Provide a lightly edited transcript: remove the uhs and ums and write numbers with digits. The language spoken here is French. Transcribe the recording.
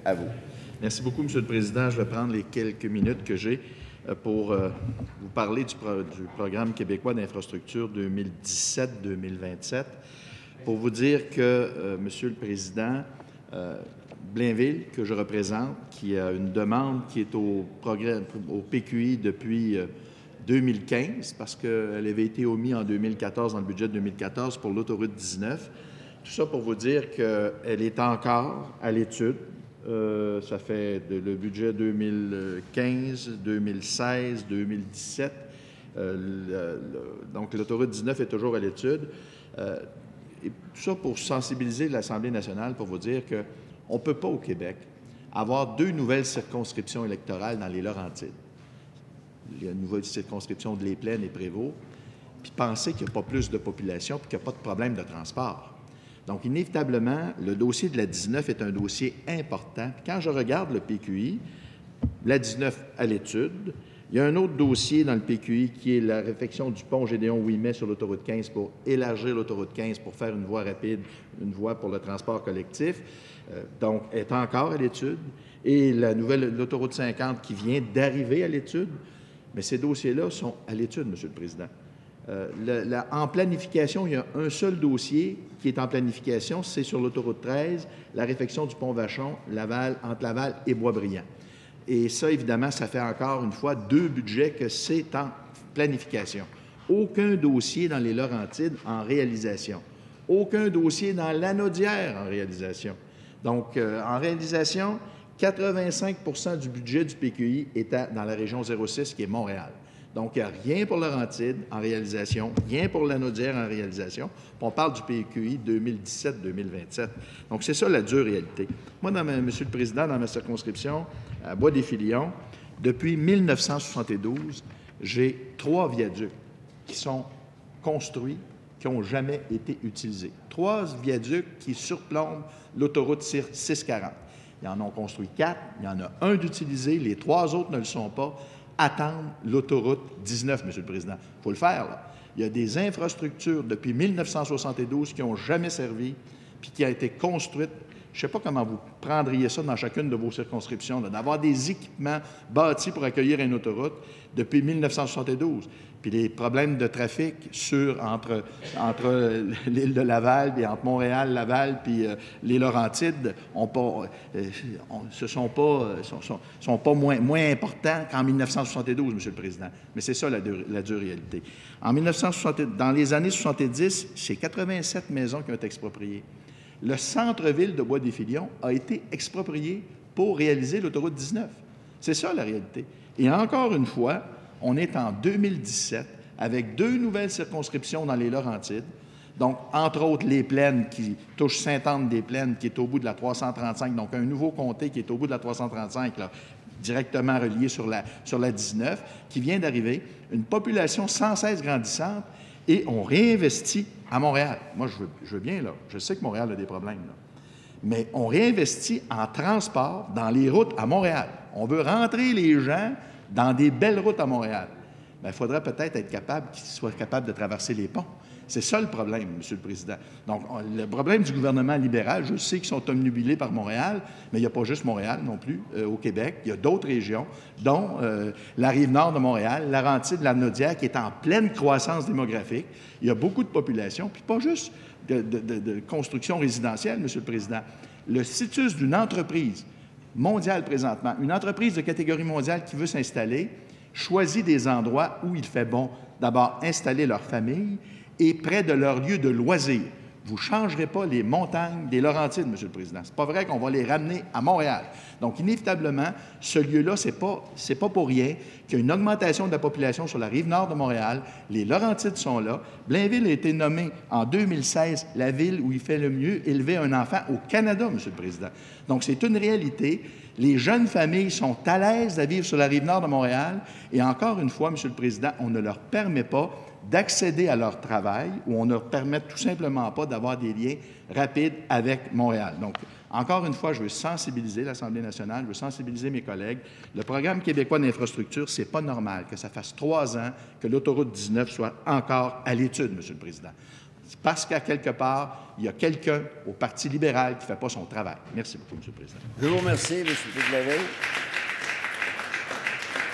à vous. Merci beaucoup, M. le Président. Je vais prendre les quelques minutes que j'ai pour vous parler du programme québécois d'infrastructure 2017-2027. Pour vous dire que, M. le Président, Blainville, que je représente, qui a une demande qui est au PQI depuis 2015, parce qu'elle avait été omise en 2014, dans le budget de 2014, pour l'autoroute 19. Tout ça pour vous dire qu'elle est encore à l'étude. Ça fait le budget 2015, 2016, 2017. Donc, l'autoroute 19 est toujours à l'étude. Et tout ça pour sensibiliser l'Assemblée nationale, pour vous dire qu'on ne peut pas au Québec avoir deux nouvelles circonscriptions électorales dans les Laurentides. Il y a une nouvelle circonscription de Les Plaines et Prévost, puis penser qu'il n'y a pas plus de population puis qu'il n'y a pas de problème de transport. Donc, inévitablement, le dossier de la 19 est un dossier important. Puis quand je regarde le PQI, la 19 à l'étude, il y a un autre dossier dans le PQI qui est la réfection du pont Gédéon-Ouimet sur l'autoroute 15 pour élargir l'autoroute 15 pour faire une voie rapide, une voie pour le transport collectif. Donc, est encore à l'étude. Et l'autoroute 50 qui vient d'arriver à l'étude. Mais ces dossiers-là sont à l'étude, M. le Président. En planification, il y a un seul dossier qui est en planification, c'est sur l'autoroute 13, la réfection du pont Vachon, entre Laval et Boisbriand. Et ça, évidemment, ça fait encore une fois deux budgets que c'est en planification. Aucun dossier dans les Laurentides en réalisation. Aucun dossier dans l'Anaudière en réalisation. Donc, en réalisation, 85 du budget du PQI est dans la région 06, qui est Montréal. Donc, il n'y a rien pour Laurentides en réalisation, rien pour l'Anaudière en réalisation. Puis on parle du PQI 2017-2027. Donc, c'est ça la dure réalité. Moi, Monsieur le Président, dans ma circonscription, à Bois-des-Filions, depuis 1972, j'ai 3 viaducs qui sont construits, qui n'ont jamais été utilisés. 3 viaducs qui surplombent l'autoroute 640. Ils en ont construit 4, il y en a un d'utilisé, les 3 autres ne le sont pas. Attendre l'autoroute 19, M. le Président. Il faut le faire, là. Il y a des infrastructures depuis 1972 qui n'ont jamais servi puis qui ont été construites. Je ne sais pas comment vous prendriez ça dans chacune de vos circonscriptions, d'avoir des équipements bâtis pour accueillir une autoroute depuis 1972. Puis les problèmes de trafic entre l'île de Laval, puis entre Montréal, Laval, puis les Laurentides sont pas moins importants qu'en 1972, M. le Président. Mais c'est ça la dure réalité. Dans les années 70, c'est 87 maisons qui ont été expropriées. Le centre-ville de Bois-des-Filions a été exproprié pour réaliser l'autoroute 19. C'est ça la réalité. Et encore une fois, on est en 2017 avec 2 nouvelles circonscriptions dans les Laurentides. Donc, entre autres, les Plaines qui touchent Sainte-Anne-des-Plaines, qui est au bout de la 335. Donc, un nouveau comté qui est au bout de la 335, là, directement relié sur la 19, qui vient d'arriver. Une population sans cesse grandissante et on réinvestit à Montréal. Moi, je veux bien, là. Je sais que Montréal a des problèmes, là. Mais on réinvestit en transport dans les routes à Montréal. On veut rentrer les gens dans des belles routes à Montréal. Bien, il faudrait peut-être être capable qu'ils soient capables de traverser les ponts. C'est ça le problème, M. le Président. Donc, le problème du gouvernement libéral, je sais qu'ils sont omnubilés par Montréal, mais il n'y a pas juste Montréal non plus au Québec. Il y a d'autres régions, dont la Rive-Nord de Montréal, Laurentides, l'Anaudière, qui est en pleine croissance démographique. Il y a beaucoup de population, puis pas juste de construction résidentielle, M. le Président. Le situs d'une entreprise mondiale présentement, une entreprise de catégorie mondiale qui veut s'installer, choisit des endroits où il fait bon d'abord installer leur famille et près de leur lieu de loisir. Vous ne changerez pas les montagnes des Laurentides, M. le Président. Ce n'est pas vrai qu'on va les ramener à Montréal. Donc, inévitablement, ce lieu-là, ce n'est pas pour rien qu'il y a une augmentation de la population sur la rive nord de Montréal. Les Laurentides sont là. Blainville a été nommé en 2016 la ville où il fait le mieux élever un enfant au Canada, M. le Président. Donc, c'est une réalité. Les jeunes familles sont à l'aise de vivre sur la rive nord de Montréal. Et encore une fois, M. le Président, on ne leur permet pas d'accéder à leur travail ou on ne leur permet tout simplement pas d'avoir des liens rapides avec Montréal. Donc, encore une fois, je veux sensibiliser l'Assemblée nationale, je veux sensibiliser mes collègues. Le programme québécois d'infrastructure, ce n'est pas normal que ça fasse 3 ans que l'autoroute 19 soit encore à l'étude, M. le Président. C'est parce qu'à quelque part, il y a quelqu'un au Parti libéral qui ne fait pas son travail. Merci beaucoup, M. le Président. Je vous remercie, M. Piclet.